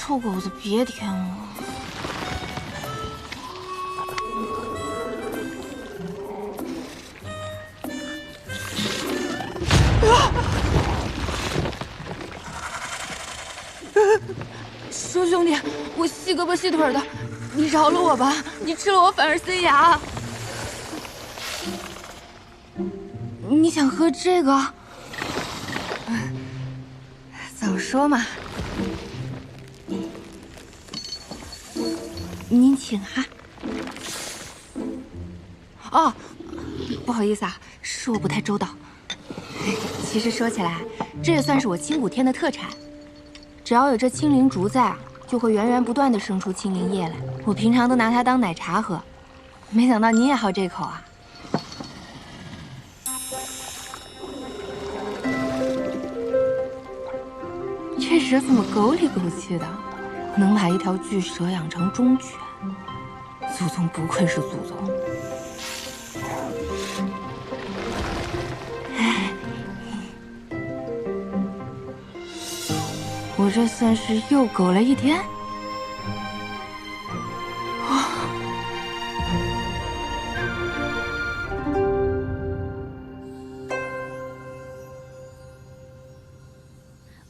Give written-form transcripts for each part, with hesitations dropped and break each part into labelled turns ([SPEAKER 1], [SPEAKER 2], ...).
[SPEAKER 1] 臭狗子，别舔我！说兄弟，我细胳膊细腿的，你饶了我吧！你吃了我反而塞牙。你想喝这个？早说嘛！您请哈。哦，不好意思啊，是我不太周到。其实说起来，这也算是我清谷天的特产。只要有这青灵竹在啊，就会源源不断的生出青灵叶来。我平常都拿它当奶茶喝，没想到您也好这口啊！这蛇怎么狗里狗气的，能把一条巨蛇养成忠犬？祖宗不愧是祖宗。哎，我这算是又狗了一天。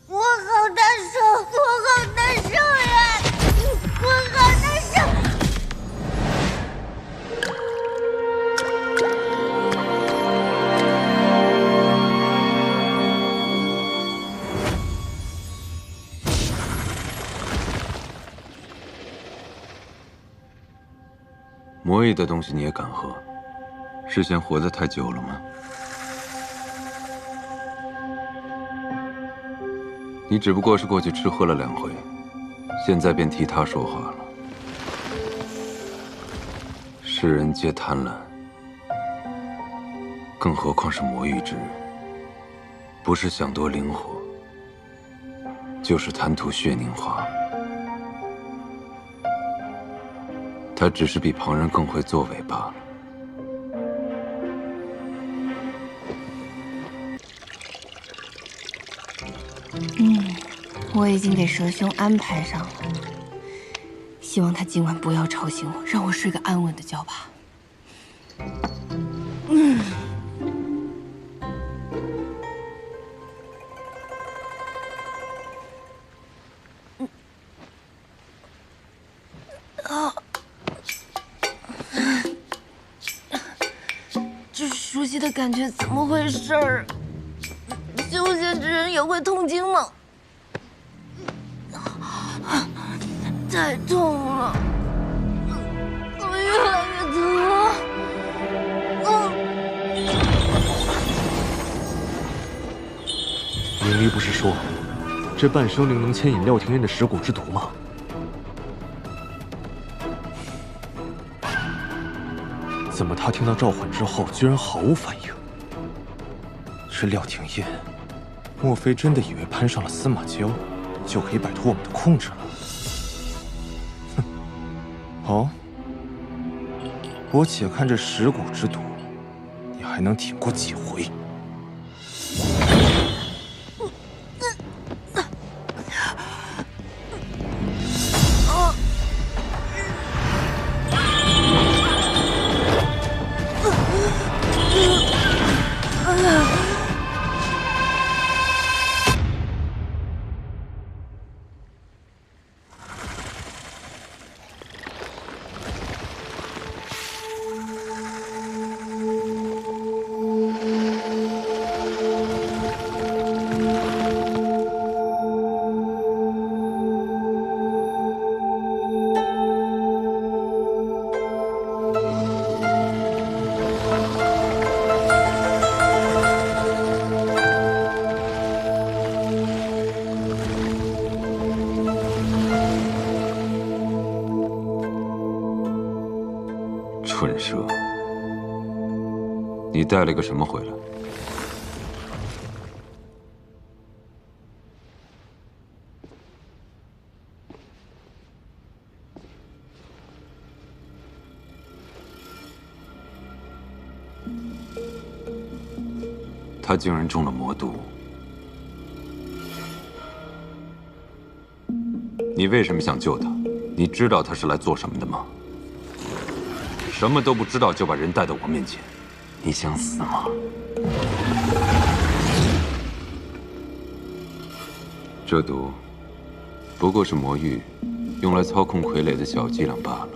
[SPEAKER 2] 我好难受，我好难受呀！我好难受。
[SPEAKER 3] 魔异的东西你也敢喝？是嫌活得太久了吗？你只不过是过去吃喝了2回，现在便替他说话了。世人皆贪婪，更何况是魔域之人，不是想夺灵火，就是贪图血凝华。他只是比旁人更会作为罢了。
[SPEAKER 1] 我已经给蛇兄安排上了，希望他今晚不要吵醒我，让我睡个安稳的觉吧。这熟悉的感觉怎么回事儿？修仙之人也会痛经吗？太痛了，越来越疼了。
[SPEAKER 4] 明离不是说，这半生灵能牵引廖廷烨的蚀骨之毒吗？怎么他听到召唤之后，居然毫无反应？这廖廷烨，莫非真的以为攀上了司马娇，就可以摆脱我们的控制了？哼！好，我且看这蚀骨之毒，你还能挺过几回？
[SPEAKER 3] 蠢蛇，你带了个什么回来？他竟然中了魔毒。你为什么想救他？你知道他是来做什么的吗？什么都不知道就把人带到我面前，你想死吗？这毒不过是魔域用来操控傀儡的小伎俩罢了。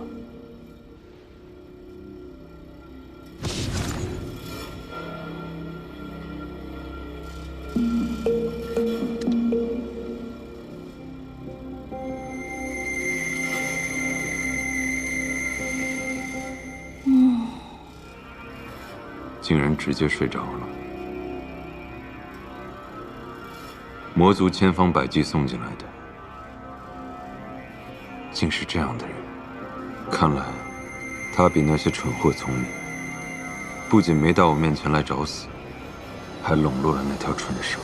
[SPEAKER 3] 竟然直接睡着了。魔族千方百计送进来的，竟是这样的人。看来他比那些蠢货聪明，不仅没到我面前来找死，还笼络了那条蠢蛇。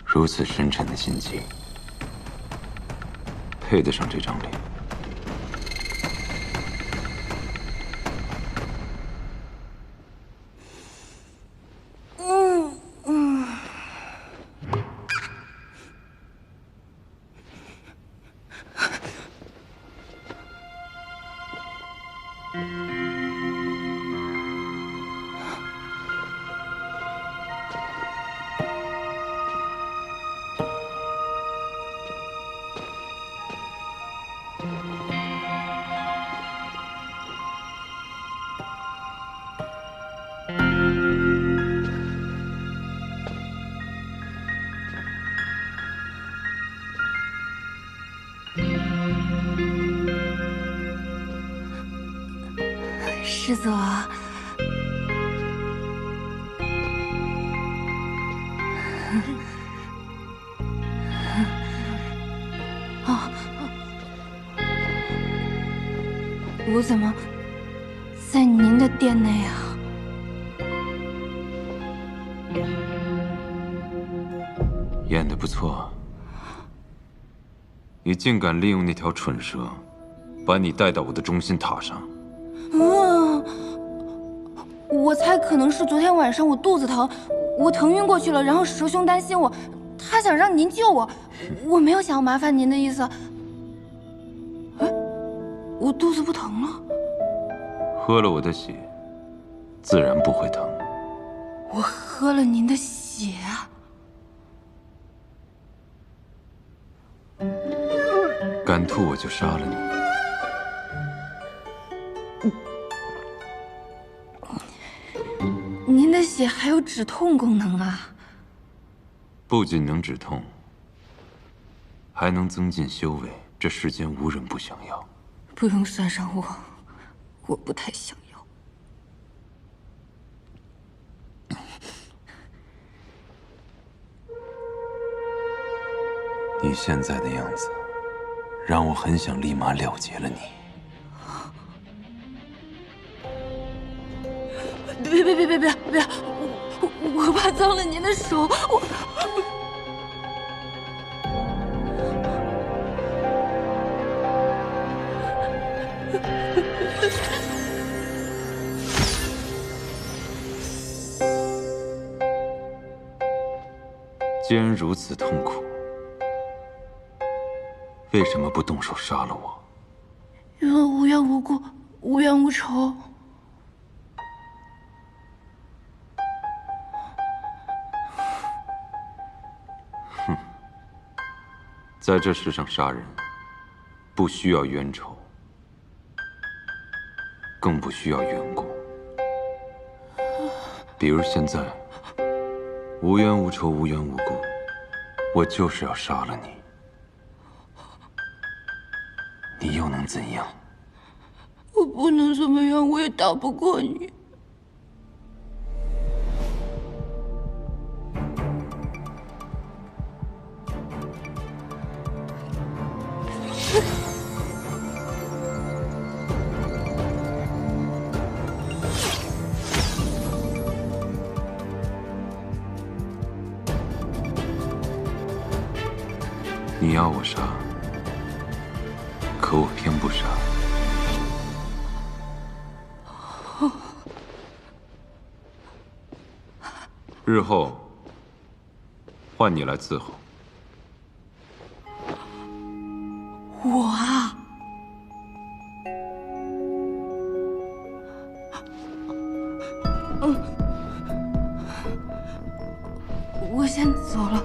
[SPEAKER 3] 如此深沉的心机，配得上这张脸。
[SPEAKER 1] 师祖，我怎么在您的殿内啊？
[SPEAKER 3] 演得不错，你竟敢利用那条蠢蛇，把你带到我的中心塔上。
[SPEAKER 1] 我猜可能是昨天晚上我肚子疼，我疼晕过去了，然后蛇兄担心我，他想让您救我，我没有想要麻烦您的意思。哎，我肚子不疼了。
[SPEAKER 3] 喝了我的血，自然不会疼。
[SPEAKER 1] 我喝了您的血啊！
[SPEAKER 3] 敢吐我就杀了你。
[SPEAKER 1] 您的血还有止痛功能啊！
[SPEAKER 3] 不仅能止痛，还能增进修为，这世间无人不想要。
[SPEAKER 1] 不用算上我，我不太想要。
[SPEAKER 3] 你现在的样子，让我很想立马了结了你。
[SPEAKER 1] 别！我怕脏了您的手，
[SPEAKER 3] 既然如此痛苦，为什么不动手杀了我？
[SPEAKER 1] 因为无缘无故、无冤无仇。
[SPEAKER 3] 在这世上杀人，不需要冤仇，更不需要缘故。比如现在，无冤无仇、无缘无故，我就是要杀了你，你又能怎样？
[SPEAKER 1] 我不能怎么样，我也打不过你。
[SPEAKER 3] 你要我杀，可我偏不杀。日后换你来伺候。
[SPEAKER 1] 我先走了。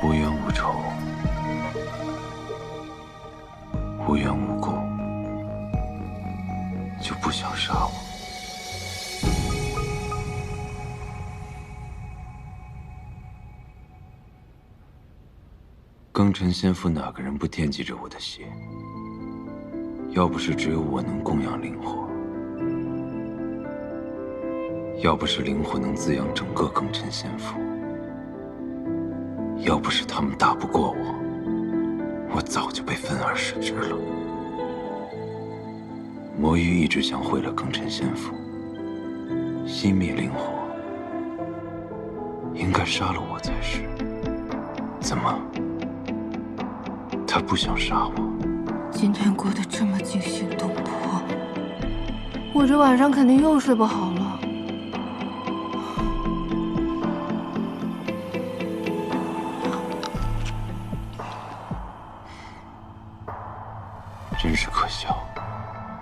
[SPEAKER 3] 无冤无仇，无缘无故，就不想杀我。庚辰仙府哪个人不惦记着我的血？要不是只有我能供养灵火，要不是灵火能滋养整个庚辰仙府，要不是他们打不过我，我早就被分而食之了。魔域一直想毁了庚辰仙府，熄灭灵火，应该杀了我才是。怎么？他不想杀我？
[SPEAKER 1] 今天过得这么惊心动魄，我这晚上肯定又睡不好了。
[SPEAKER 3] 真是可笑，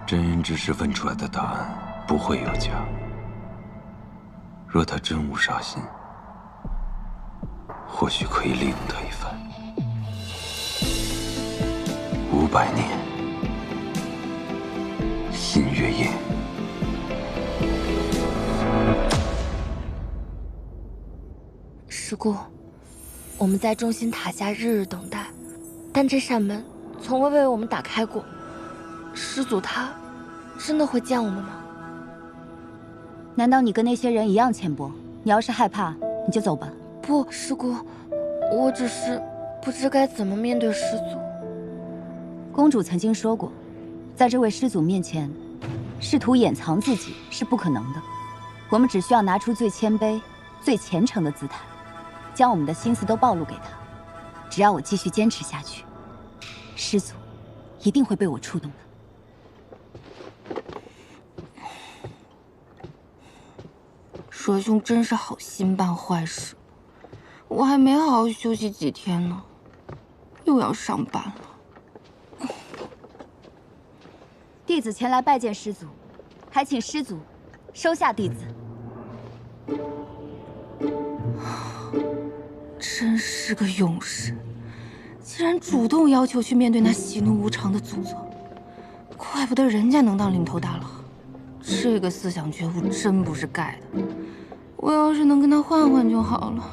[SPEAKER 3] 真云之时问出来的答案不会有假。若他真无杀心，或许可以利用他一番。500年，新月夜。
[SPEAKER 2] 师姑，我们在中心塔下日日等待，但这扇门从未为我们打开过。师祖他真的会见我们吗？
[SPEAKER 5] 难道你跟那些人一样浅薄？你要是害怕，你就走吧。
[SPEAKER 2] 不，师姑，我只是不知该怎么面对师祖。
[SPEAKER 5] 公主曾经说过，在这位师祖面前，试图掩藏自己是不可能的。我们只需要拿出最谦卑、最虔诚的姿态，将我们的心思都暴露给他。只要我继续坚持下去，师祖一定会被我触动的。
[SPEAKER 1] 蛇兄真是好心办坏事，我还没好好休息几天呢，又要上班了。
[SPEAKER 5] 弟子前来拜见师祖，还请师祖收下弟子。
[SPEAKER 1] 真是个勇士，竟然主动要求去面对那喜怒无常的祖宗，怪不得人家能当领头大佬。这个思想觉悟真不是盖的，我要是能跟他换换就好了。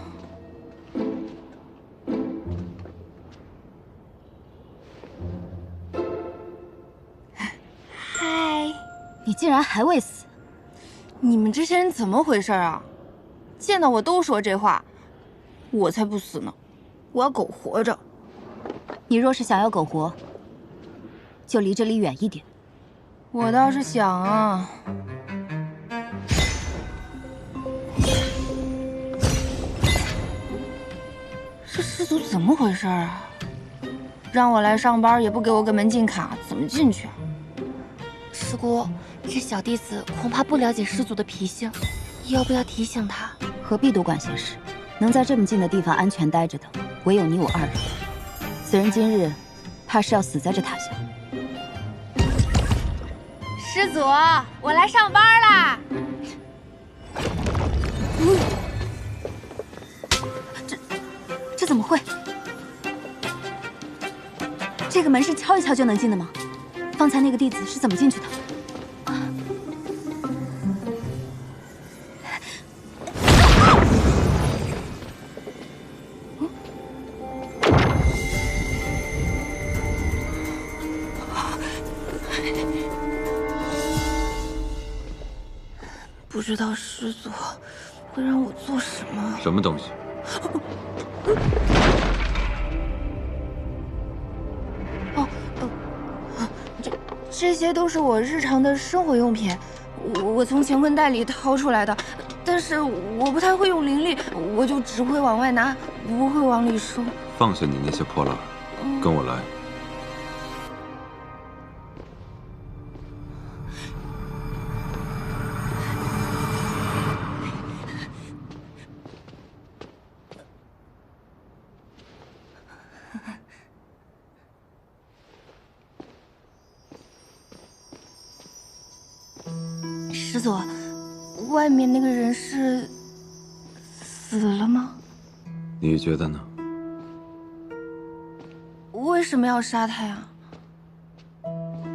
[SPEAKER 2] 嗨，
[SPEAKER 5] 你竟然还未死！
[SPEAKER 1] 你们这些人怎么回事啊？见到我都说这话，我才不死呢！我要苟活着。
[SPEAKER 5] 你若是想要苟活，就离这里远一点。
[SPEAKER 1] 我倒是想啊。这师祖怎么回事啊？让我来上班也不给我个门禁卡，怎么进去啊？
[SPEAKER 2] 师姑，这小弟子恐怕不了解师祖的脾性，要不要提醒他？
[SPEAKER 5] 何必多管闲事？能在这么近的地方安全待着的，唯有你我二人。此人今日怕是要死在这塔下。
[SPEAKER 1] 师祖，我来上班啦！
[SPEAKER 5] 这怎么会？这个门是敲一敲就能进的吗？方才那个弟子是怎么进去的？
[SPEAKER 1] 不知道师祖会让我做什么？
[SPEAKER 3] 什么东西？
[SPEAKER 1] 这些都是我日常的生活用品，我从乾坤袋里掏出来的。但是我不太会用灵力，我就只会往外拿，不会往里收。
[SPEAKER 3] 放下你那些破烂，跟我来。
[SPEAKER 1] 师祖，外面那个人是死了吗？
[SPEAKER 3] 你觉得呢？
[SPEAKER 1] 为什么要杀他呀？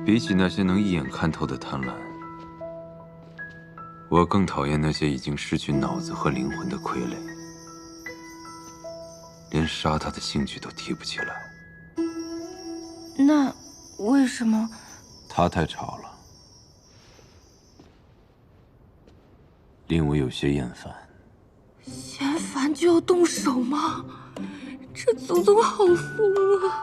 [SPEAKER 3] 比起那些能一眼看透的贪婪，我更讨厌那些已经失去脑子和灵魂的傀儡，连杀他的兴趣都提不起来。
[SPEAKER 1] 那为什么？
[SPEAKER 3] 他太吵了，令我有些厌烦。
[SPEAKER 1] 嫌烦就要动手吗？这祖宗好疯啊！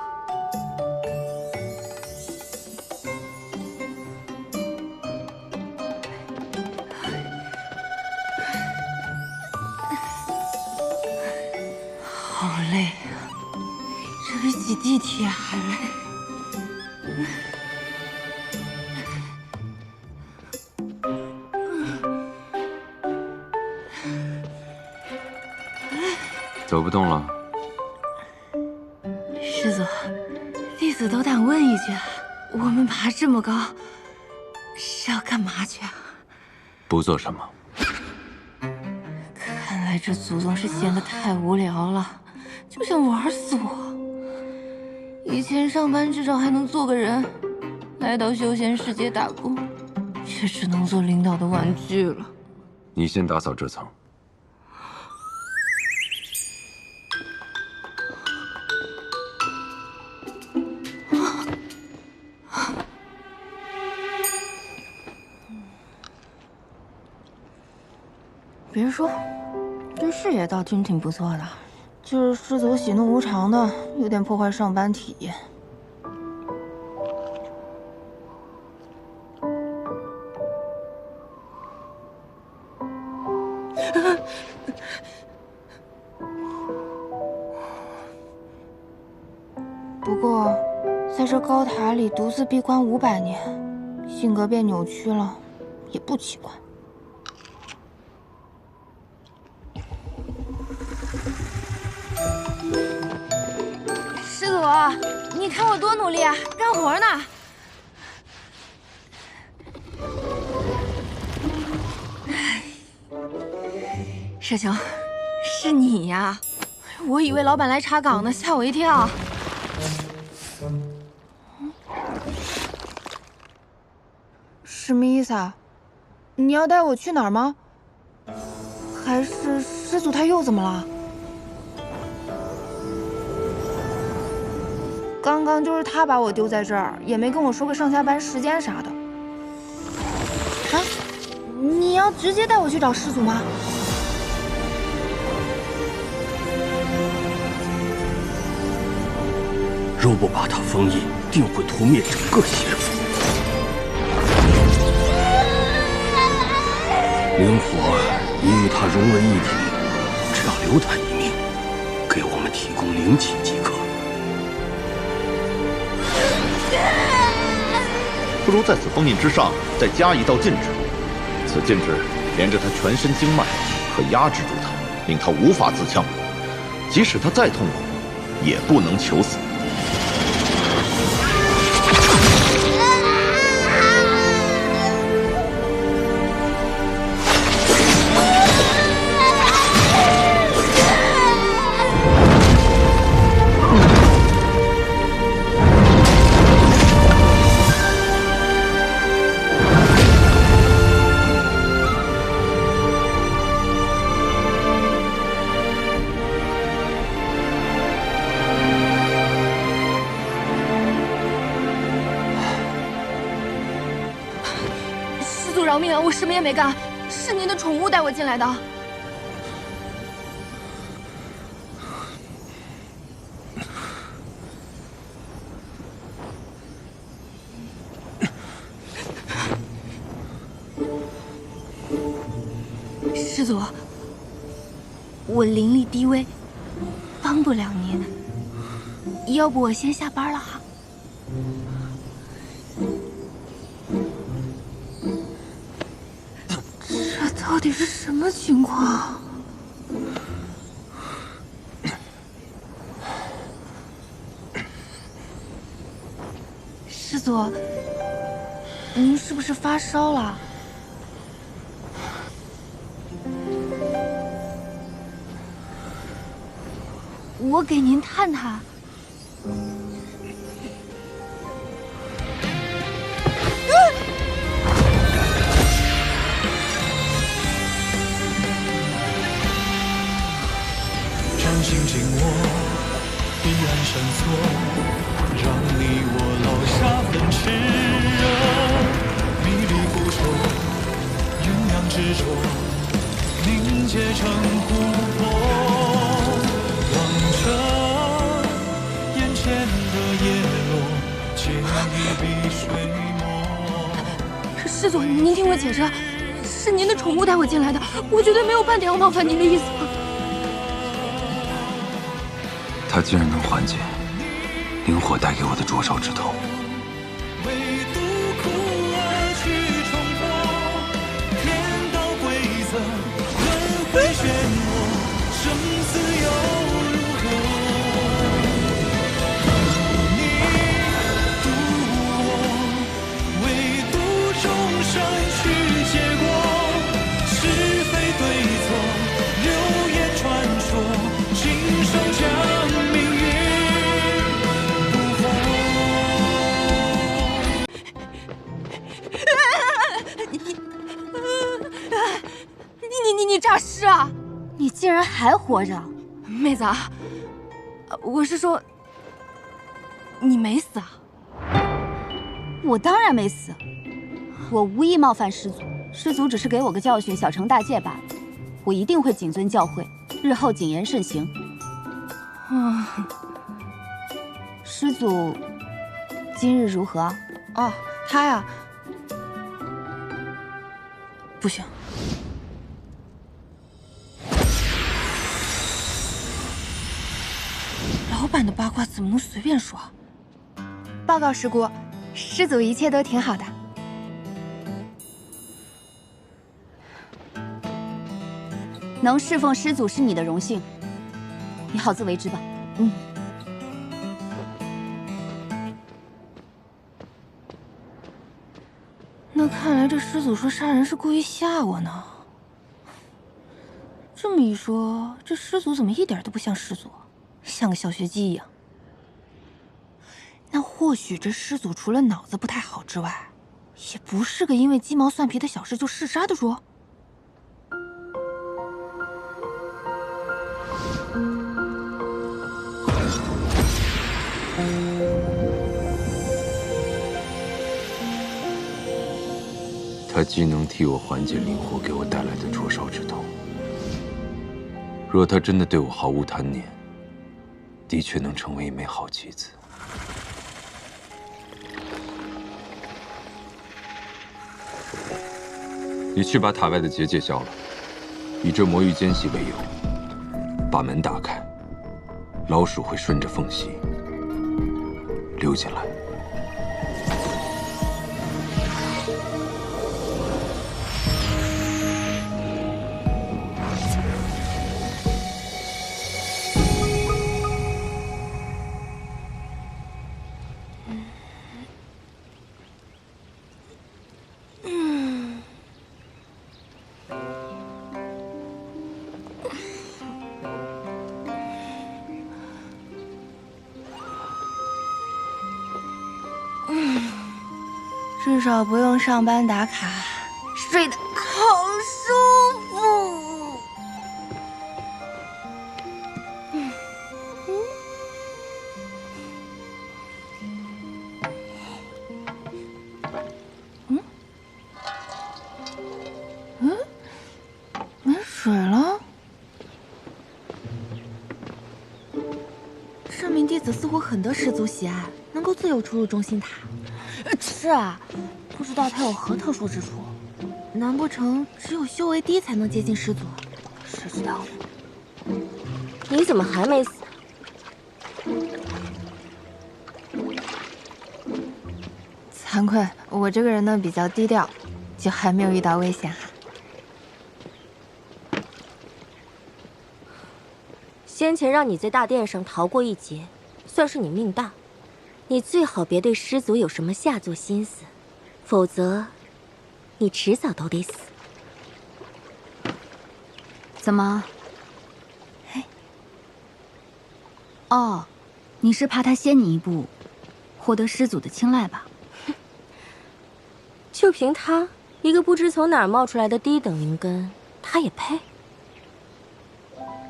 [SPEAKER 1] 好累啊，这比挤地铁还累。
[SPEAKER 3] 走不动了？
[SPEAKER 1] 师祖，弟子斗胆问一句，我们爬这么高，是要干嘛去啊？
[SPEAKER 3] 不做什么。
[SPEAKER 1] 看来这祖宗是闲得太无聊了，就想玩死我。以前上班至少还能做个人，来到休闲世界打工，却只能做领导的玩具了。
[SPEAKER 3] 你先打扫这层。
[SPEAKER 1] 别说，这视野倒真挺不错的，就是师祖喜怒无常的，有点破坏上班体验。不过，在这高塔里独自闭关500年，性格变扭曲了，也不奇怪。师祖，你看我多努力啊，干活呢。师兄，是你呀！我以为老板来查岗呢，吓我一跳。什么意思啊？你要带我去哪儿吗？还是师祖他又怎么了？刚刚就是他把我丢在这儿，也没跟我说个上下班时间啥的。啊，你要直接带我去找师祖吗？
[SPEAKER 6] 若不把他封印，定会屠灭整个邪府。灵火已与他融为一体，只要留他一命，给我们提供灵气即可。
[SPEAKER 7] 不如在此封印之上再加一道禁制，此禁制连着他全身经脉，可压制住他，令他无法自戕。即使他再痛苦，也不能求死。
[SPEAKER 1] 饶命啊！我什么也没干，是您的宠物带我进来的。师祖，我灵力低微，帮不了您，要不我先下班了哈。到底是什么情况？师祖，您是不是发烧了？我给您探探。
[SPEAKER 8] 掌心紧握，彼岸闪烁，让你我烙下份炽热，迷离不愁，鸳鸯执着，凝结成琥珀，望着眼前的叶落，借一笔水墨。
[SPEAKER 1] 施主，您听我解释，是您的宠物带我进来的，我绝对没有半点要冒犯您的意思。
[SPEAKER 3] 他竟然能缓解灵火带给我的灼烧之痛。
[SPEAKER 8] 唯独苦而去冲破，天道规则，轮回漩涡，生死又如何？渡你渡我，唯独众生去结果，是非对错，流言传说，今生将。
[SPEAKER 1] 你诈尸啊！
[SPEAKER 5] 你竟然还活着，
[SPEAKER 1] 妹子啊，我是说，你没死啊？
[SPEAKER 5] 我当然没死，我无意冒犯师祖，师祖只是给我个教训，小惩大戒罢了。我一定会谨遵教诲，日后谨言慎行。师祖今日如何？
[SPEAKER 1] 哦，他呀，不行。老板的八卦怎么能随便说？报告师姑，师祖一切都挺好的。
[SPEAKER 5] 能侍奉师祖是你的荣幸，你好自为之吧。
[SPEAKER 1] 那看来这师祖说杀人是故意吓我呢。这么一说，这师祖怎么一点都不像师祖？像个小学鸡一样。那或许这师祖除了脑子不太好之外，也不是个因为鸡毛蒜皮的小事就嗜杀的主。
[SPEAKER 3] 他既能替我缓解灵火给我带来的灼烧之痛，若他真的对我毫无贪念，的确能成为一枚好棋子。你去把塔外的结界消了，以这魔域间隙为由，把门打开，老鼠会顺着缝隙溜进来。
[SPEAKER 1] 至少不用上班打卡，睡得好舒服。没水了。这名弟子似乎很得师祖喜爱，能够自由出入中心塔。是啊，不知道他有何特殊之处？难不成只有修为低才能接近师祖？谁知道？
[SPEAKER 2] 你怎么还没死？
[SPEAKER 1] 惭愧，我这个人呢比较低调，就还没有遇到危险哈。
[SPEAKER 2] 先前让你在大殿上逃过一劫，算是你命大。你最好别对师祖有什么下作心思，否则你迟早都得死。
[SPEAKER 5] 怎么？哦，你是怕他先你一步，获得师祖的青睐吧？
[SPEAKER 2] 就凭他一个不知从哪儿冒出来的低等灵根，他也配？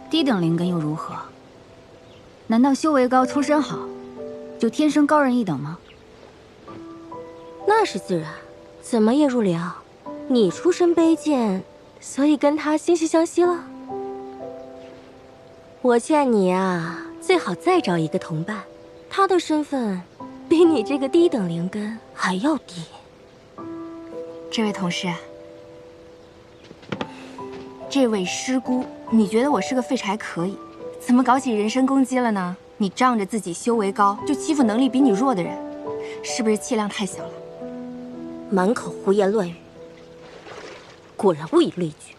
[SPEAKER 5] 低等灵根又如何？难道修为高、出身好，就天生高人一等吗？
[SPEAKER 2] 那是自然。怎么叶如了？你出身卑贱，所以跟他惺惺相惜了？我劝你啊，最好再找一个同伴，他的身份比你这个低等灵根还要低。
[SPEAKER 1] 这位同事，这位师姑，你觉得我是个废柴可以，怎么搞起人身攻击了呢？你仗着自己修为高，就欺负能力比你弱的人，是不是气量太小了？
[SPEAKER 2] 满口胡言乱语，果然物以类聚。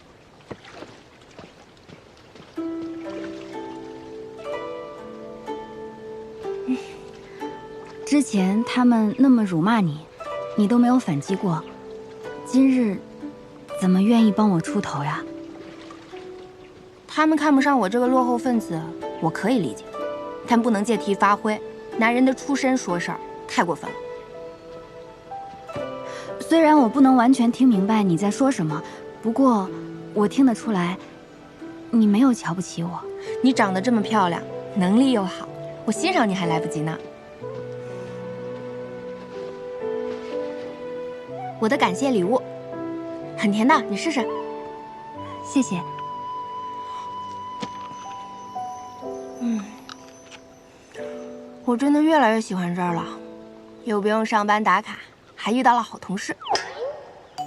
[SPEAKER 5] 之前他们那么辱骂你，你都没有反击过，今日怎么愿意帮我出头呀？
[SPEAKER 1] 他们看不上我这个落后分子，我可以理解，但不能借题发挥，拿人的出身说事儿，太过分了。
[SPEAKER 5] 虽然我不能完全听明白你在说什么，不过我听得出来，你没有瞧不起我。
[SPEAKER 1] 你长得这么漂亮，能力又好，我欣赏你还来不及呢。我的感谢礼物，很甜的，你试试。
[SPEAKER 5] 谢谢。
[SPEAKER 1] 我真的越来越喜欢这儿了，又不用上班打卡，还遇到了好同事。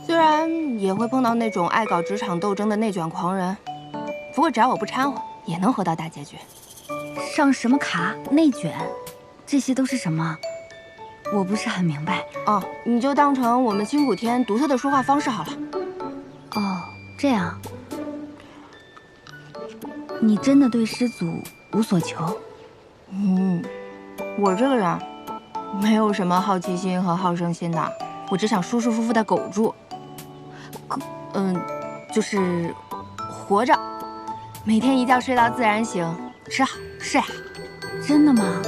[SPEAKER 1] 虽然也会碰到那种爱搞职场斗争的内卷狂人，不过只要我不掺和，也能活到大结局。
[SPEAKER 5] 上什么卡？内卷？这些都是什么？我不是很明白。
[SPEAKER 1] 哦，你就当成我们青谷天独特的说话方式好了。
[SPEAKER 5] 哦，这样。你真的对师祖无所求？
[SPEAKER 1] 我这个人没有什么好奇心和好胜心的，我只想舒舒服服的苟住。就是活着，每天一觉睡到自然醒，吃好睡好。
[SPEAKER 5] 真的吗？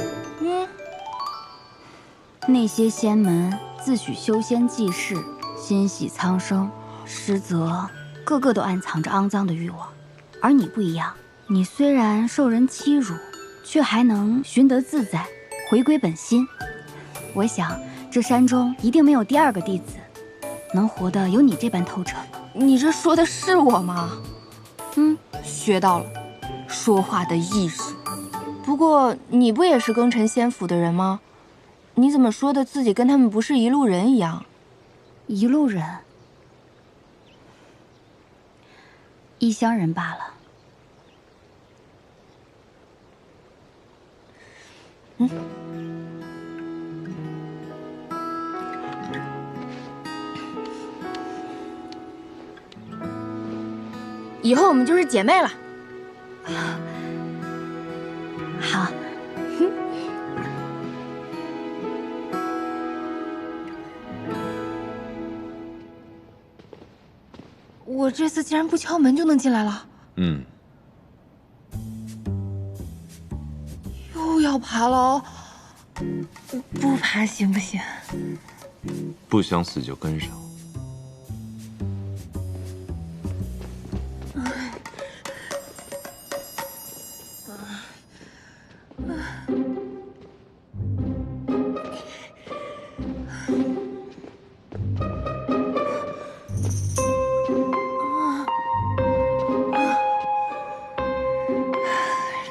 [SPEAKER 5] 那些仙门自诩修仙济世，心系苍生，实则个个都暗藏着肮脏的欲望。而你不一样，你虽然受人欺辱，却还能寻得自在，回归本心。我想这山中一定没有第二个弟子能活得有你这般透彻。
[SPEAKER 1] 你这说的是我吗？学到了说话的艺术。不过你不也是庚辰仙府的人吗？你怎么说的自己跟他们不是一路人一样？
[SPEAKER 5] 一路人，异乡人罢了。
[SPEAKER 1] 以后我们就是姐妹了。
[SPEAKER 5] 好。
[SPEAKER 1] 我这次竟然不敲门就能进来了。又要爬楼，不爬行不行？
[SPEAKER 3] 不想死就跟上。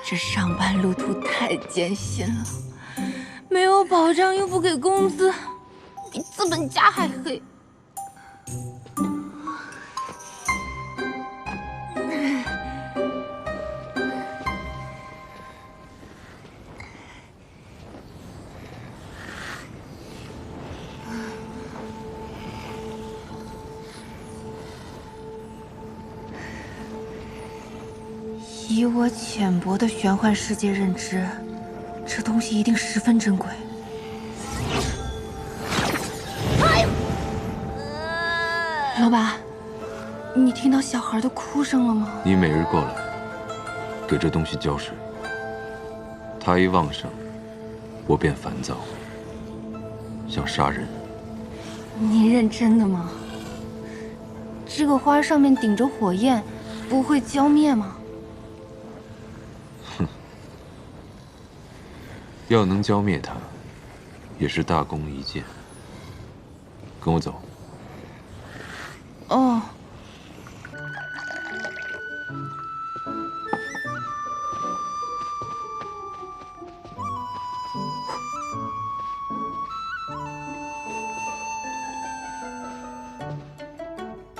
[SPEAKER 1] 这上班路途太艰辛了，没有保障又不给工资，比资本家还黑。以我浅薄的玄幻世界认知，这东西一定十分珍贵。老板，你听到小孩的哭声了吗？
[SPEAKER 3] 你每日过来，给这东西浇水。他一旺盛，我便烦躁，想杀人。
[SPEAKER 1] 你认真的吗？这个花上面顶着火焰，不会浇灭吗？
[SPEAKER 3] 哼，要能浇灭它，也是大功一件。跟我走。
[SPEAKER 1] 哦。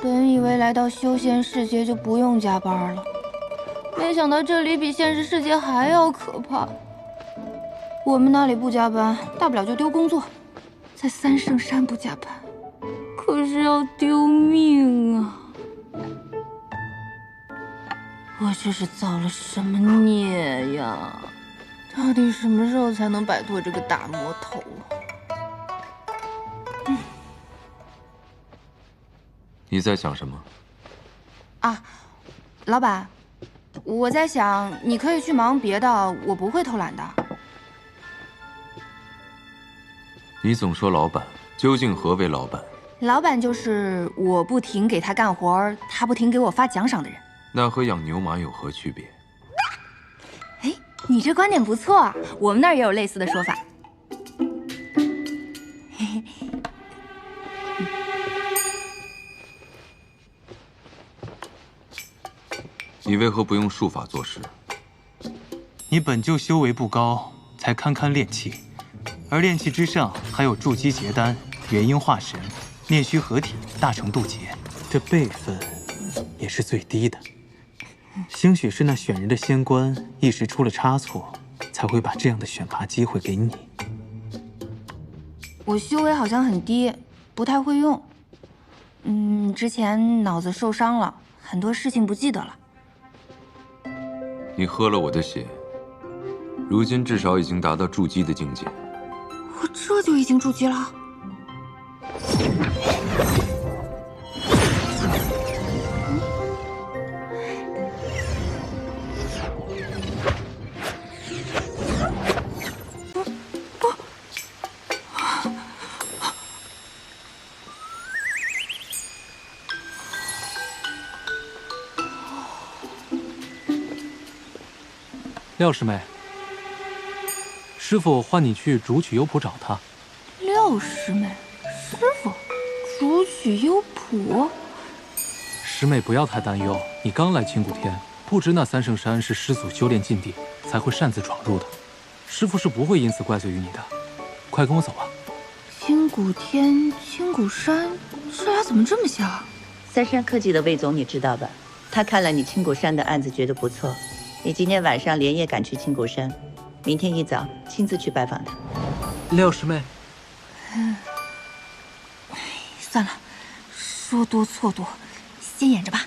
[SPEAKER 1] 本以为来到修仙世界就不用加班了，没想到这里比现实世界还要可怕。我们那里不加班，大不了就丢工作；在三圣山不加班，可是要丢命啊！我这是造了什么孽呀？到底什么时候才能摆脱这个大魔头啊？
[SPEAKER 3] 你在想什么？
[SPEAKER 1] 啊，老板，我在想，你可以去忙别的，我不会偷懒的。
[SPEAKER 3] 你总说老板，究竟何为老板？
[SPEAKER 1] 老板就是我不停给他干活，他不停给我发奖赏的人。
[SPEAKER 3] 那和养牛马有何区别？
[SPEAKER 1] 哎，你这观点不错啊，我们那儿也有类似的说法。嘿嘿。
[SPEAKER 3] 你为何不用术法做事？
[SPEAKER 9] 你本就修为不高，才堪堪炼气，而炼气之上还有筑基结丹、元婴化神、炼虚合体、大成渡劫，这辈分也是最低的。兴许是那选人的仙官一时出了差错，才会把这样的选拔机会给你。
[SPEAKER 1] 我修为好像很低，不太会用。之前脑子受伤了，很多事情不记得了。
[SPEAKER 3] 你喝了我的血，如今至少已经达到筑基的境界。
[SPEAKER 1] 我这就已经筑基了。
[SPEAKER 9] 廖师妹，师傅唤你去竹取幽谱找他。
[SPEAKER 1] 廖师妹，师傅，竹取幽谱。
[SPEAKER 9] 师妹不要太担忧，你刚来青谷天，不知那三圣山是师祖修炼禁地，才会擅自闯入的。师傅是不会因此怪罪于你的。快跟我走吧。
[SPEAKER 1] 青谷天、青谷山，这俩怎么这么像？
[SPEAKER 10] 三山科技的魏总你知道吧？他看了你青谷山的案子，觉得不错。你今天晚上连夜赶去青谷山，明天一早亲自去拜访他。
[SPEAKER 9] 廖师妹，
[SPEAKER 1] 算了，说多错多，先演着吧。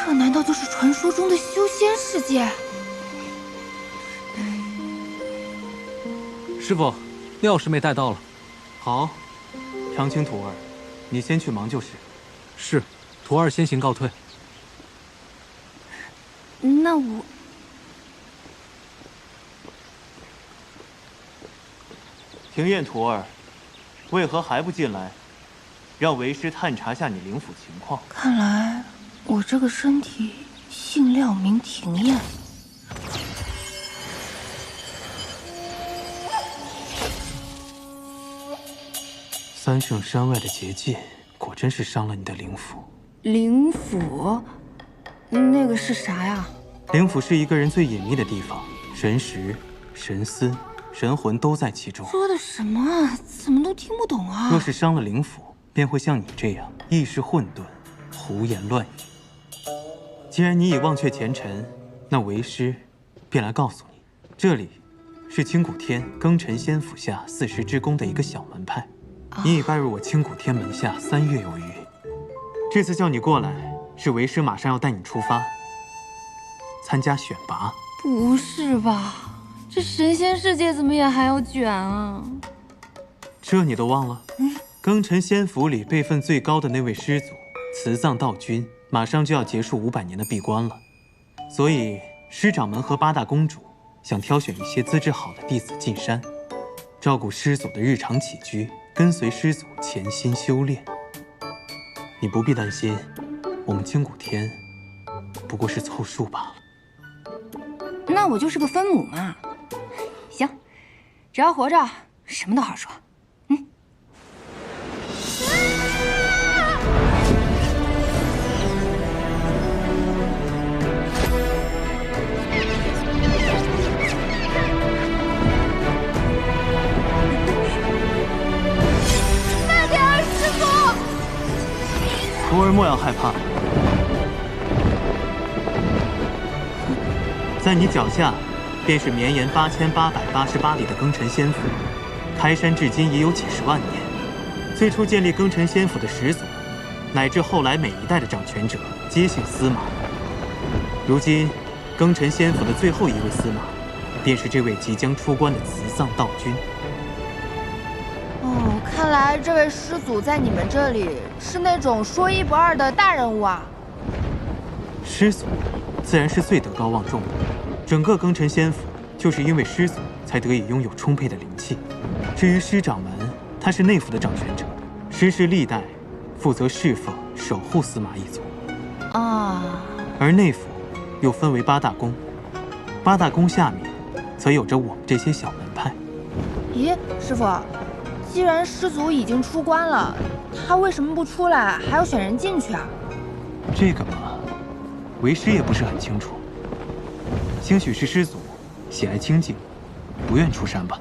[SPEAKER 1] 这难道就是传说中的修仙世界？
[SPEAKER 9] 师傅，廖师妹带到了。好，长青徒儿，你先去忙就是。是，徒儿先行告退。
[SPEAKER 1] 那我……
[SPEAKER 9] 庭院徒儿，为何还不进来？让为师探查下你灵府情况。
[SPEAKER 1] 看来我这个身体姓廖名庭燕。
[SPEAKER 9] 三圣山外的结界，果真是伤了你的灵府。
[SPEAKER 1] 灵府？那个是啥呀？
[SPEAKER 9] 灵府是一个人最隐秘的地方，神识、神思、神魂都在其中。
[SPEAKER 1] 说的什么啊？怎么都听不懂啊？
[SPEAKER 9] 若是伤了灵府，便会像你这样意识混沌，胡言乱语。既然你已忘却前尘，那为师便来告诉你，这里是青谷天庚辰仙府下四时之宫的一个小门派。你已拜入我青谷天门下3月有余。这次叫你过来，是为师马上要带你出发。参加选拔。
[SPEAKER 1] 不是吧？这神仙世界怎么也还要卷啊？
[SPEAKER 9] 这你都忘了？庚辰仙府里辈分最高的那位师祖慈葬道君，马上就要结束500年的闭关了，所以师掌门和8大公主想挑选一些资质好的弟子进山，照顾师祖的日常起居，跟随师祖潜心修炼。你不必担心，我们清谷天不过是凑数罢了。
[SPEAKER 1] 那我就是个分母嘛。行，只要活着，什么都好说。
[SPEAKER 8] 慢点儿，师傅！
[SPEAKER 9] 徒儿莫要害怕，在你脚下，便是绵延8888里的庚辰仙府。开山至今已有几十万年。最初建立庚辰仙府的始祖，乃至后来每一代的掌权者，皆姓司马。如今，庚辰仙府的最后一位司马，便是这位即将出关的慈葬道君。
[SPEAKER 1] 哦，看来这位师祖在你们这里是那种说一不二的大人物啊。
[SPEAKER 9] 师祖，自然是最德高望重的。整个庚辰仙府，就是因为师祖才得以拥有充沛的灵气。至于师掌门，他是内府的掌权者，师世历代负责侍奉、守护司马一族。而内府又分为8大宫，8大宫下面则有着我们这些小门派。
[SPEAKER 1] 咦，师傅，既然师祖已经出关了，他为什么不出来，还要选人进去啊？
[SPEAKER 9] 这个嘛，为师也不是很清楚。兴许是师祖喜爱清静，不愿出山吧。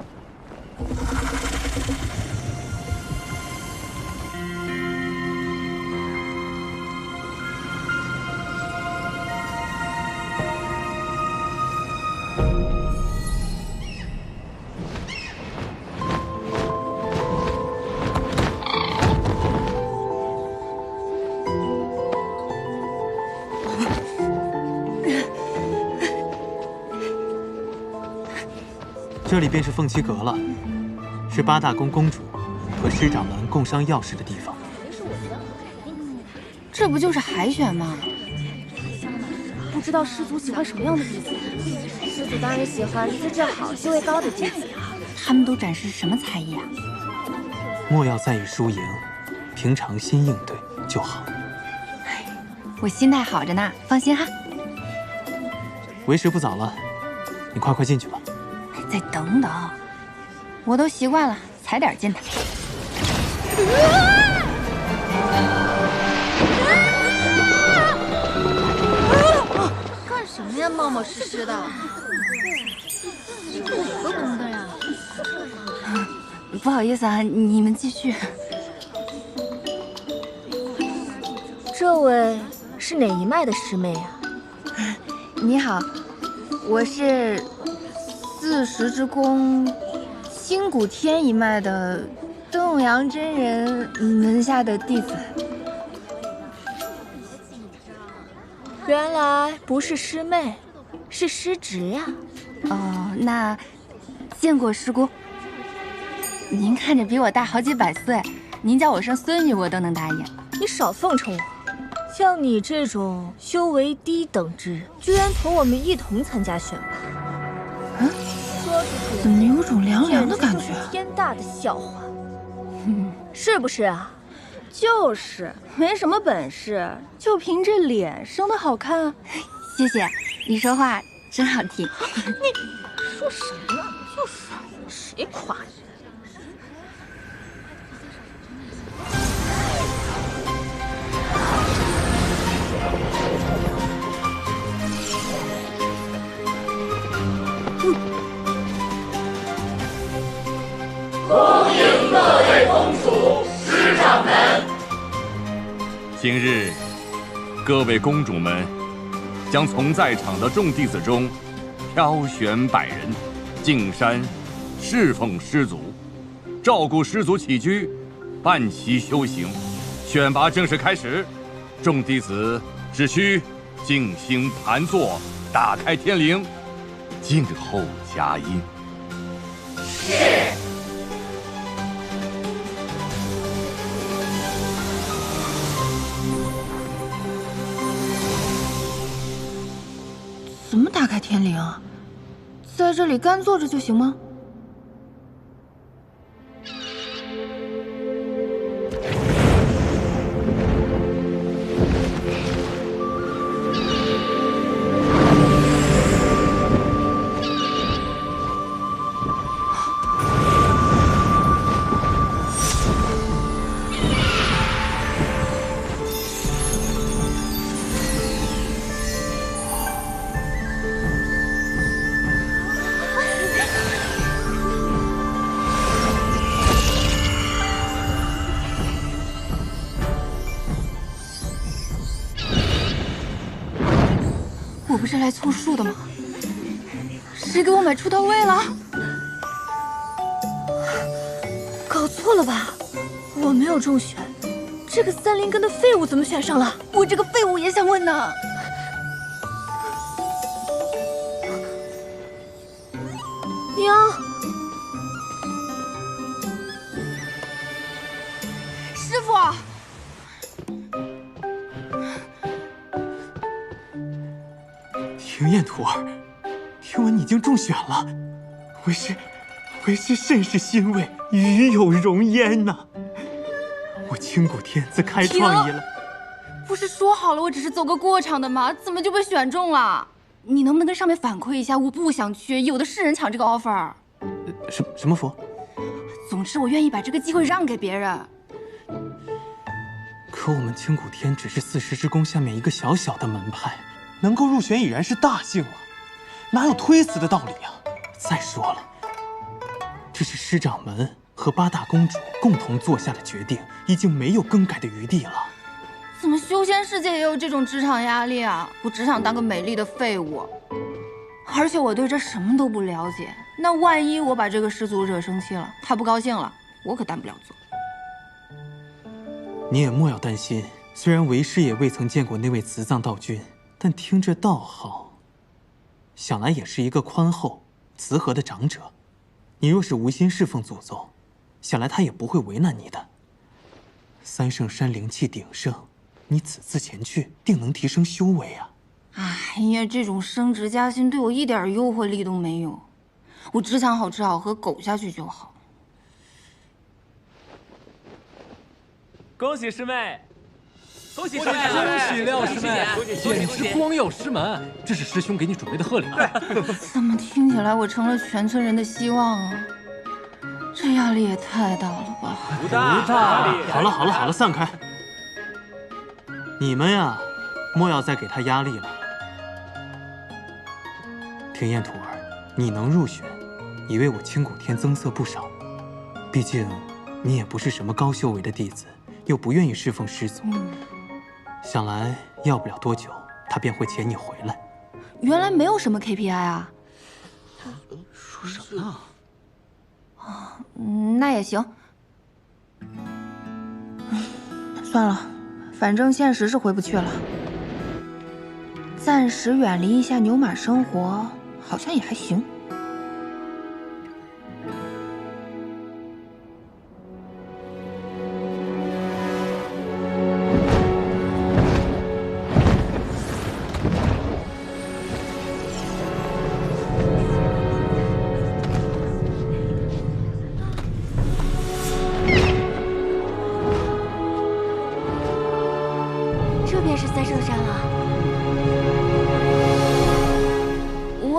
[SPEAKER 9] 这里便是凤栖阁了，是8大宫公主和师掌门共商要事的地方。
[SPEAKER 1] 这不就是海选吗？
[SPEAKER 2] 不知道师祖喜欢什么样的弟子？师祖当然喜欢资质好、修为高的弟子啊。
[SPEAKER 1] 他们都展示什么才艺啊？
[SPEAKER 9] 莫要在意输赢，平常心应对就好。
[SPEAKER 1] 我心态好着呢，放心哈。
[SPEAKER 9] 为时不早了，你快进去吧。
[SPEAKER 1] 再等等，我都习惯了，踩点进来。
[SPEAKER 8] 干什么呀，冒冒失失的？这哪个宫的呀？
[SPEAKER 1] 不好意思啊，你们继续。
[SPEAKER 2] 这位是哪一脉的师妹啊？
[SPEAKER 1] 你好，我是40之宫清谷天一脉的东永阳真人门下的弟子。
[SPEAKER 2] 原来不是师妹，是师侄呀。
[SPEAKER 1] 哦，那见过师姑。您看着比我大好几百岁，您叫我声孙女我都能答应。
[SPEAKER 2] 你少奉承我，像你这种修为低等之人，居然同我们一同参加选拔。
[SPEAKER 1] 怎么有种凉凉的感觉？
[SPEAKER 2] 天大的笑话，是不是啊？
[SPEAKER 1] 就是，没什么本事，就凭这脸生得好看。谢谢，你说话真好听。
[SPEAKER 2] 你说什么呢？就是谁夸你？
[SPEAKER 11] 恭迎各位公主、师掌门。
[SPEAKER 12] 今日，各位公主们将从在场的众弟子中挑选100人，进山侍奉师祖，照顾师祖起居，伴其修行。选拔正式开始，众弟子只需静心盘坐，打开天灵，静候佳音。
[SPEAKER 11] 是。
[SPEAKER 1] 怎么打开天灵啊？在这里干坐着就行吗？我不是来凑数的吗？谁给我买出道位了？搞错了吧？我没有中选，这个3灵根的废物怎么选上了？我这个废物也想问呢。娘，师傅。
[SPEAKER 9] 庭砚徒儿，听闻你已经中选了，为师甚是欣慰，与有荣焉呐。我清谷天自开创以来，
[SPEAKER 1] 不是说好了我只是走个过场的吗？怎么就被选中了？你能不能跟上面反馈一下？我不想去，有的是人抢这个 offer。
[SPEAKER 9] 什么佛？
[SPEAKER 1] 总之，我愿意把这个机会让给别人。
[SPEAKER 9] 可我们清谷天只是4师之宫下面一个小小的门派。能够入选已然是大幸了，哪有推辞的道理呀？再说了，这是师掌门和8大公主共同做下的决定，已经没有更改的余地了。
[SPEAKER 1] 怎么修仙世界也有这种职场压力啊？我只想当个美丽的废物，而且我对这什么都不了解。那万一我把这个师祖惹生气了，他不高兴了，我可担不了责。
[SPEAKER 9] 你也莫要担心，虽然为师也未曾见过那位慈藏道君。但听这道号，想来也是一个宽厚、慈和的长者。你若是无心侍奉祖宗，想来他也不会为难你的。3圣山灵气鼎盛，你此次前去，定能提升修为啊！
[SPEAKER 1] 哎呀，这种升职加薪对我一点诱惑力都没有，我只想好吃好喝，苟下去就好。
[SPEAKER 13] 恭喜师妹！恭喜师妹！
[SPEAKER 14] 恭喜廖师妹！简直光耀师门！这是师兄给你准备的贺礼。
[SPEAKER 1] 怎么听起来我成了全村人的希望啊？这压力也太大了吧！
[SPEAKER 14] 不大。
[SPEAKER 9] 好了，散开！你们呀，莫要再给他压力了。庭砚徒儿，你能入选，已为我清谷天增色不少。毕竟，你也不是什么高修为的弟子，又不愿意侍奉师祖。想来要不了多久，他便会遣你回来。
[SPEAKER 1] 原来没有什么 KPI 啊？
[SPEAKER 6] 说什么呢？
[SPEAKER 1] 那也行。算了，反正现实是回不去了。暂时远离一下牛马生活，好像也还行。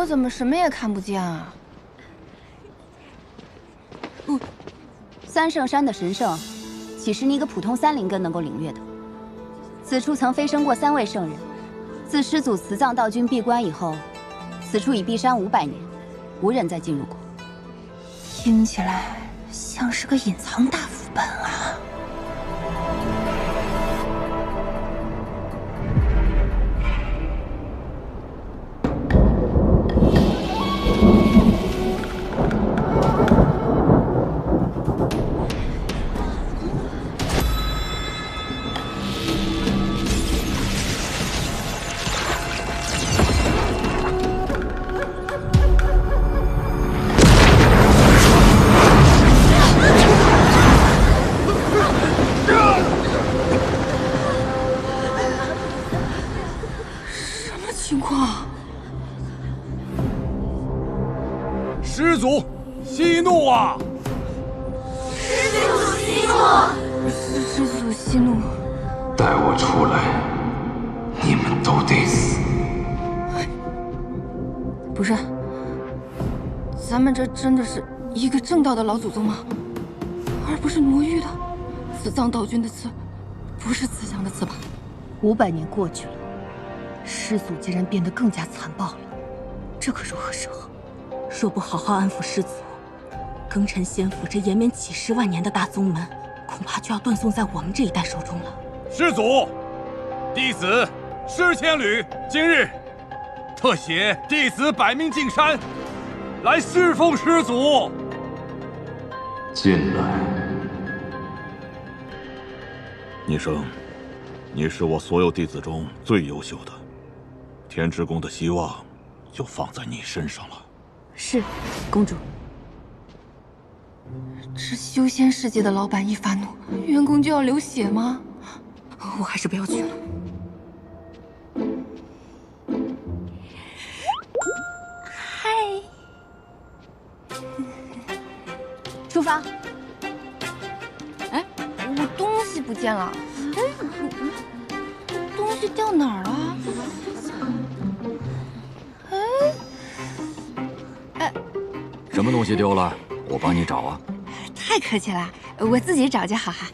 [SPEAKER 1] 怎么什么也看不见啊
[SPEAKER 5] ？3圣山的神圣，岂是你一个普通3灵根能够领略的？此处曾飞升过3位圣人，自师祖慈藏道君闭关以后，此处已闭山500年，无人再进入过。
[SPEAKER 1] 听起来像是个隐藏大副本啊！
[SPEAKER 12] 祖息怒啊！
[SPEAKER 1] 师祖息怒！师祖息怒！
[SPEAKER 3] 带我出来，你们都得死！
[SPEAKER 1] 不是，咱们这真的是一个正道的老祖宗吗？而不是挪玉的。此葬道君的刺，不是慈祥的刺吧
[SPEAKER 5] ？500年过去了，师祖竟然变得更加残暴了，这可如何是好？
[SPEAKER 15] 若不好好安抚师祖，庚辰仙府这延绵几十万年的大宗门，恐怕就要断送在我们这一代手中了。
[SPEAKER 12] 师祖，弟子施千旅今日特携弟子百命进山，来侍奉师祖。
[SPEAKER 3] 进来。
[SPEAKER 7] 霓生，你是我所有弟子中最优秀的，天之宫的希望就放在你身上了。
[SPEAKER 5] 是，公主。
[SPEAKER 1] 这修仙世界的老板一发怒，员工就要流血吗？我还是不要去了。
[SPEAKER 5] 嗨，出发。
[SPEAKER 1] 哎，我东西不见了。东西掉哪儿了？
[SPEAKER 16] 什么东西丢了？我帮你找啊。
[SPEAKER 1] 太客气了，我自己找就好哈。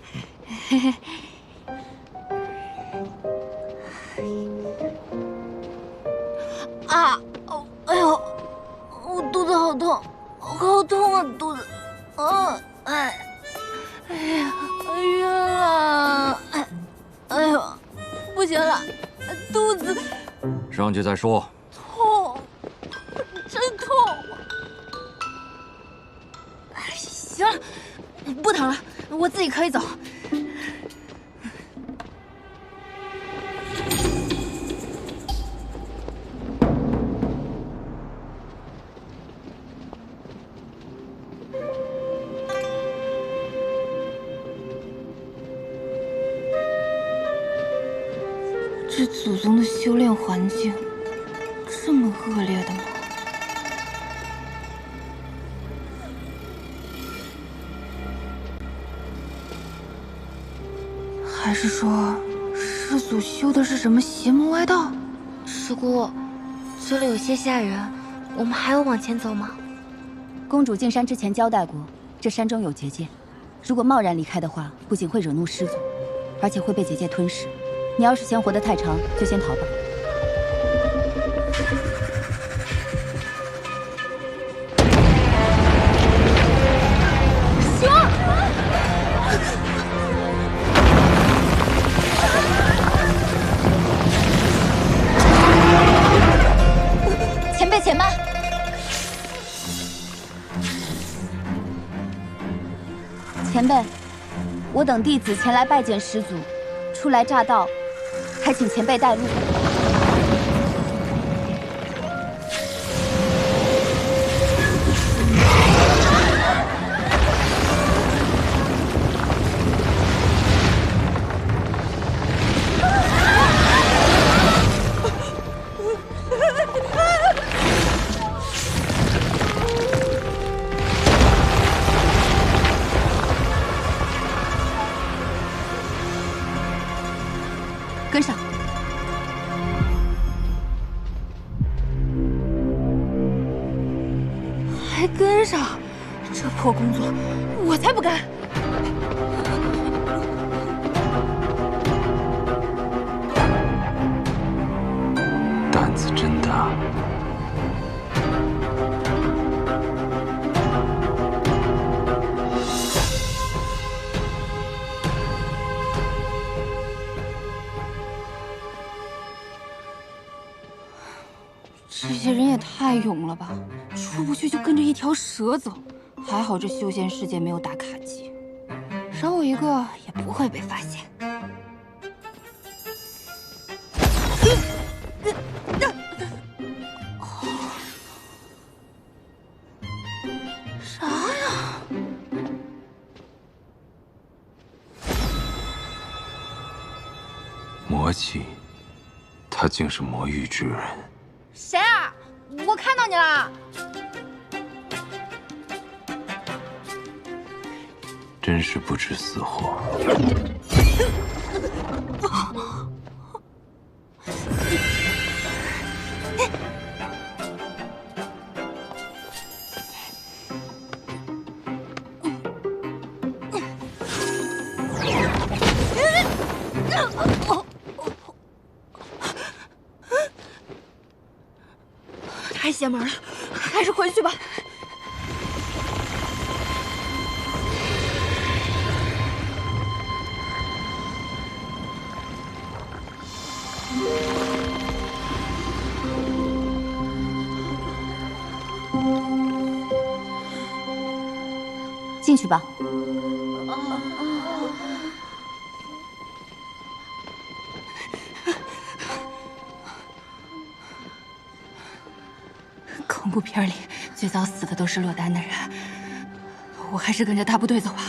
[SPEAKER 1] 啊！哎呦，我肚子好痛，好痛啊，肚子！哎呀，晕了！哎呦，不行了，肚子
[SPEAKER 16] 上去再说。
[SPEAKER 1] 痛，真痛！行了，不疼了，我自己可以走。这祖宗的修炼环境这么恶劣的吗？还是说师祖修的是什么邪门歪道？
[SPEAKER 2] 师姑，这里有些吓人，我们还要往前走吗？
[SPEAKER 5] 公主进山之前交代过，这山中有结界，如果贸然离开的话，不仅会惹怒师祖，而且会被结界吞噬。你要是嫌活得太长，就先逃吧。前辈，且慢！前辈，我等弟子前来拜见师祖，初来乍到，还请前辈带路。跟上。
[SPEAKER 1] 还跟上？这破工作，我才不干！
[SPEAKER 3] 胆子真大。
[SPEAKER 1] 这些人也太勇了吧！出不去就跟着一条蛇走。还好这修仙世界没有打卡机，少我一个也不会被发现。啥呀？
[SPEAKER 3] 魔气，他竟是魔域之人。
[SPEAKER 1] 谁啊？我看到你了！
[SPEAKER 3] 真是不知死活。
[SPEAKER 1] 太邪门了，还是回去吧。
[SPEAKER 5] 进去吧。
[SPEAKER 1] 恐怖片里最早死的都是落单的人，我还是跟着大部队走吧。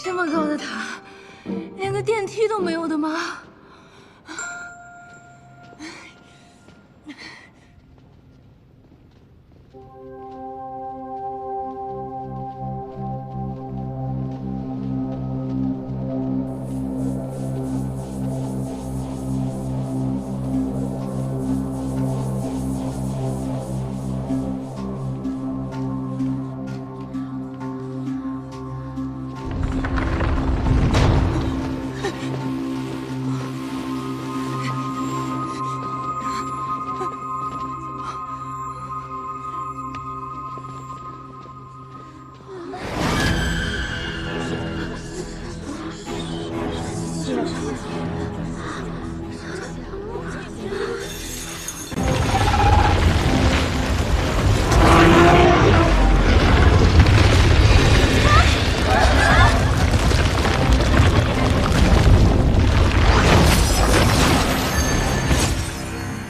[SPEAKER 1] 这么高的塔，连个电梯都没有的吗？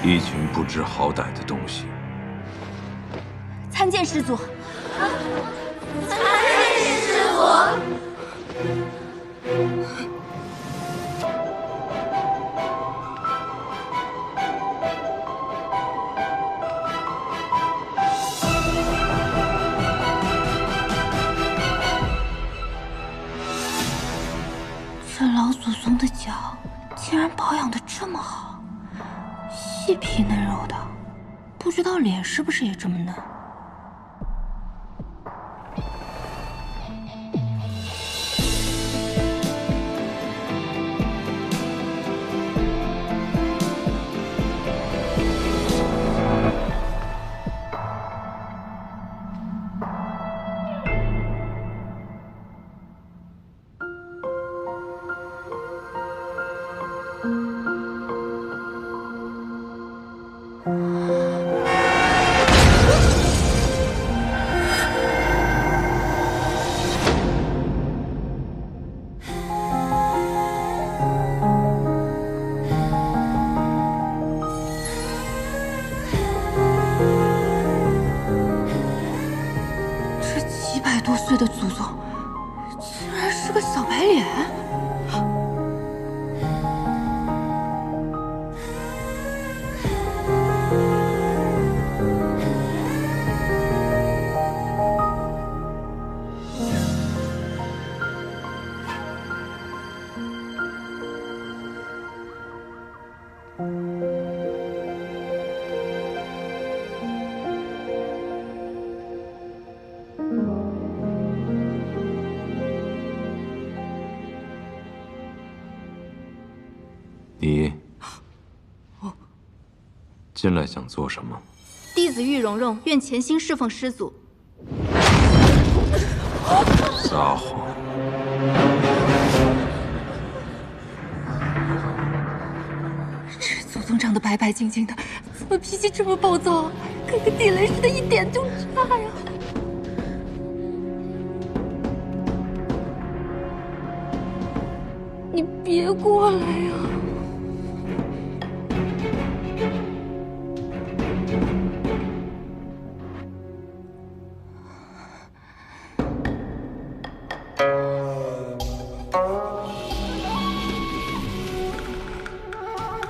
[SPEAKER 3] 一群不知好歹的东西。
[SPEAKER 5] 参见师祖。
[SPEAKER 11] 参见师祖。
[SPEAKER 1] 这老祖宗的脚竟然保养得这么好，细皮嫩肉的，不知道脸是不是也这么嫩？100多岁的祖宗，竟然是个小白脸。
[SPEAKER 3] 你进来想做什么？
[SPEAKER 17] 弟子玉蓉蓉愿潜心侍奉师祖。
[SPEAKER 3] 撒谎！
[SPEAKER 1] 这祖宗常常的白白净净的，怎么脾气这么暴躁啊？跟个地雷似的，一点就炸呀！你别过来呀！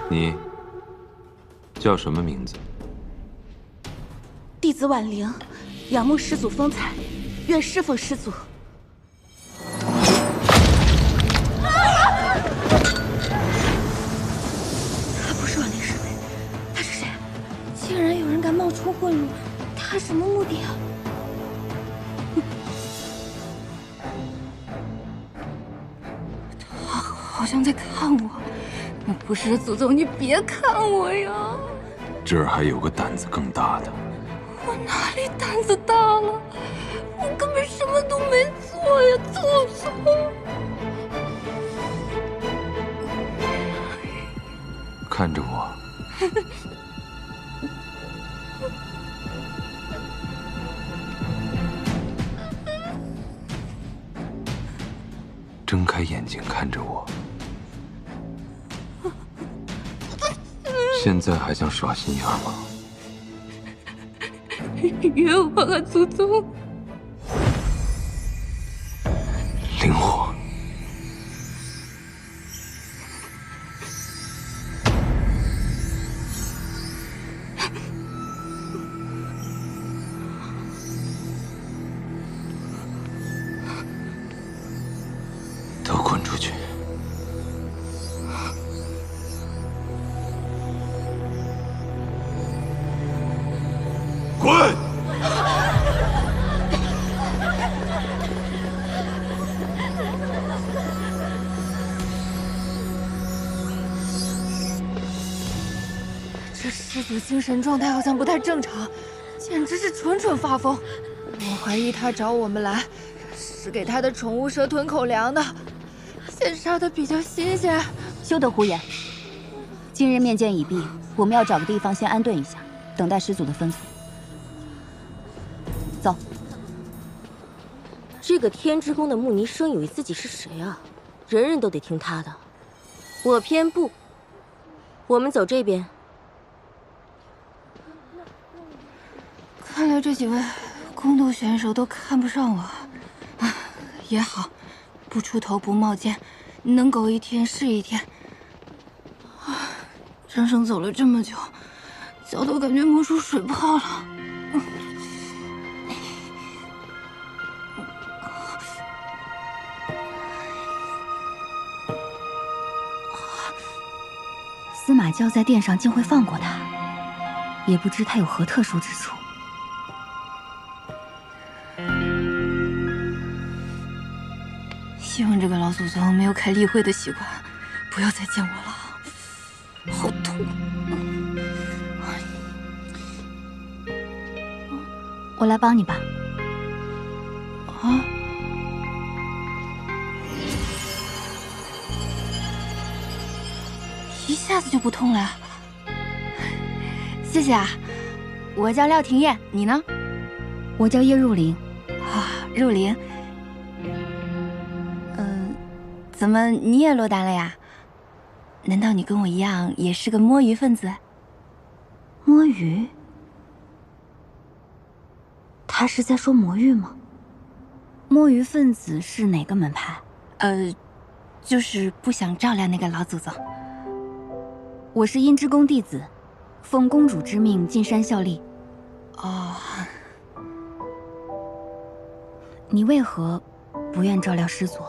[SPEAKER 3] 你叫什么名字？
[SPEAKER 15] 弟子婉玲，仰慕师祖风采，愿侍奉师祖。
[SPEAKER 1] 他不是婉玲师妹，他是谁？竟然有人敢冒充混入，他什么目的啊？他好像在看我。那不是祖宗，你别看我呀！
[SPEAKER 3] 这儿还有个胆子更大的。
[SPEAKER 1] 我哪里胆子大了？我根本什么都没做呀，祖宗！
[SPEAKER 3] 看着我。睁开眼睛看着我。现在还想耍心眼吗？
[SPEAKER 1] 冤枉啊，祖宗！
[SPEAKER 3] 灵火，都滚出去！
[SPEAKER 11] 滚！
[SPEAKER 1] 这师祖精神状态好像不太正常，简直是蠢蠢发疯。我怀疑他找我们来，是给他的宠物蛇囤口粮的。先杀的比较新鲜。
[SPEAKER 5] 休得胡言！今日面见已毕，我们要找个地方先安顿一下，等待师祖的吩咐。走。
[SPEAKER 2] 这个天之宫的木泥生以为自己是谁啊？人人都得听他的。我偏不。我们走这边。
[SPEAKER 1] 看来这几位宫斗选手都看不上我，啊，也好，不出头不冒尖，能苟一天是一天。啊，整整走了这么久，脚都感觉磨出水泡了。
[SPEAKER 5] 司马教在殿上竟会放过他，也不知他有何特殊之处。
[SPEAKER 1] 希望这个老祖宗没有开例会的习惯，不要再见我了，好痛！
[SPEAKER 5] 我来帮你吧。
[SPEAKER 1] 啊！一下子就不痛了，谢谢啊！我叫廖廷艳，你呢？
[SPEAKER 5] 我叫叶入灵。
[SPEAKER 1] 啊，入灵。怎么你也落单了呀？难道你跟我一样也是个摸鱼分子？
[SPEAKER 5] 摸鱼？他是在说魔域吗？摸鱼分子是哪个门派？
[SPEAKER 1] 就是不想照料那个老祖宗。
[SPEAKER 5] 我是阴之宫弟子，奉公主之命进山效力。
[SPEAKER 1] 哦，
[SPEAKER 5] 你为何不愿照料师祖？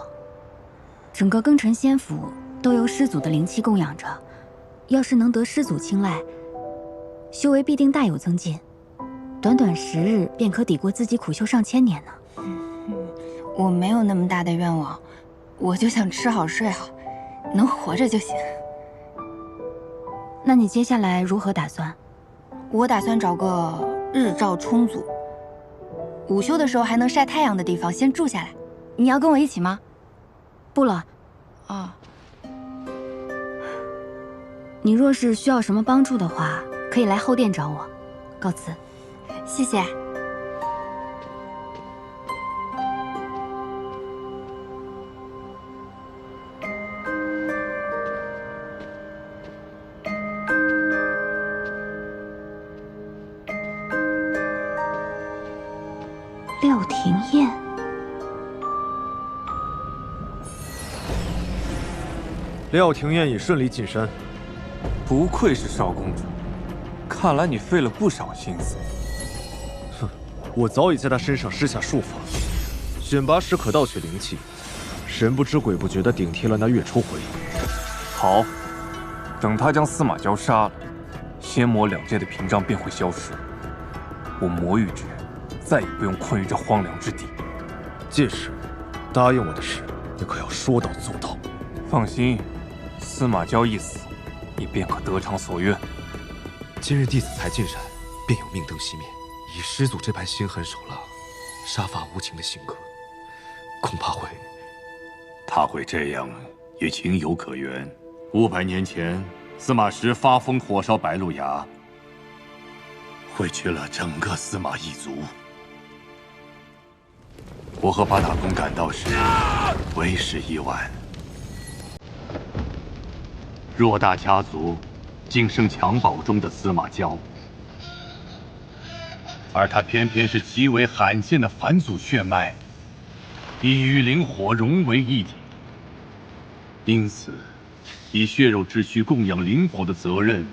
[SPEAKER 5] 整个庚辰仙府都由师祖的灵气供养着，要是能得师祖青睐，修为必定大有增进，短短10日便可抵过自己苦修上千年呢。
[SPEAKER 1] 我没有那么大的愿望，我就想吃好睡好，能活着就行。
[SPEAKER 5] 那你接下来如何打算？
[SPEAKER 1] 我打算找个日照充足、午休的时候还能晒太阳的地方先住下来。你要跟我一起吗？
[SPEAKER 5] 不了。
[SPEAKER 1] 啊。
[SPEAKER 5] 你若是需要什么帮助的话，可以来后殿找我。告辞。
[SPEAKER 1] 谢谢。
[SPEAKER 5] 廖廷燕。
[SPEAKER 4] 廖廷燕已顺利进山。
[SPEAKER 9] 不愧是少公主，看来你费了不少心思。
[SPEAKER 4] 哼，我早已在他身上施下术法，选拔时可盗取灵气，神不知鬼不觉地顶替了那月初回。
[SPEAKER 9] 好，等他将司马娇杀了，仙魔两界的屏障便会消失，我魔域之人再也不用困于这荒凉之地。
[SPEAKER 4] 届时，答应我的事，你可要说到做到。
[SPEAKER 9] 放心，司马娇一死，你便可得偿所愿。
[SPEAKER 18] 今日弟子才进山，便有命灯熄灭。以师祖这般心狠手辣、杀伐无情的性格，恐怕会……
[SPEAKER 12] 他会这样，也情有可原。500年前，司马师发疯火烧白鹿崖，毁去了整个司马一族。我和八大公赶到时，为时已晚。偌大家族，竟剩襁褓中的司马娇，而他偏偏是极为罕见的返祖血脉，已与灵火融为一体。因此，以血肉之躯供养灵火的责任，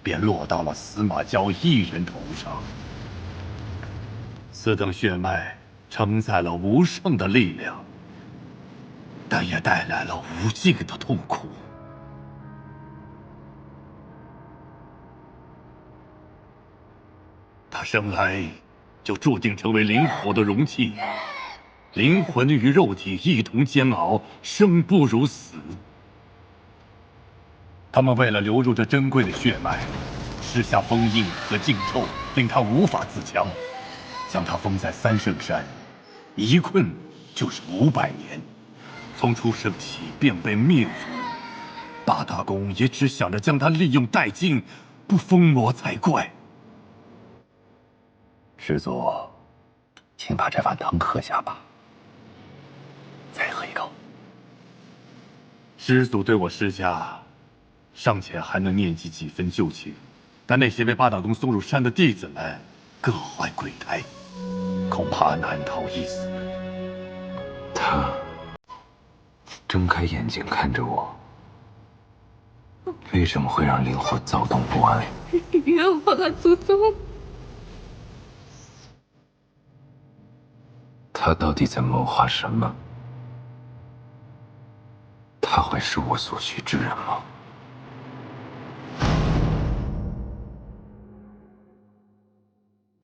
[SPEAKER 12] 便落到了司马娇一人头上。此等血脉承载了无上的力量，但也带来了无尽的痛苦。他生来就注定成为灵火的容器，灵魂与肉体一同煎熬，生不如死。他们为了流入这珍贵的血脉，施下封印和禁咒，令他无法自强，将他封在三圣山，一困就是500年，从出生起便被灭族。八大公也只想着将他利用殆尽，不封魔才怪。师祖，请把这碗汤喝下吧。再喝一口。师祖对我施加，尚且还能念及几分旧情，但那些被八大公送入山的弟子们，各怀鬼胎，恐怕难逃一死。
[SPEAKER 3] 他睁开眼睛看着我，为什么会让灵火躁动不安？
[SPEAKER 11] 冤枉啊，祖宗！
[SPEAKER 3] 他到底在谋划什么？他会是我所需之人吗？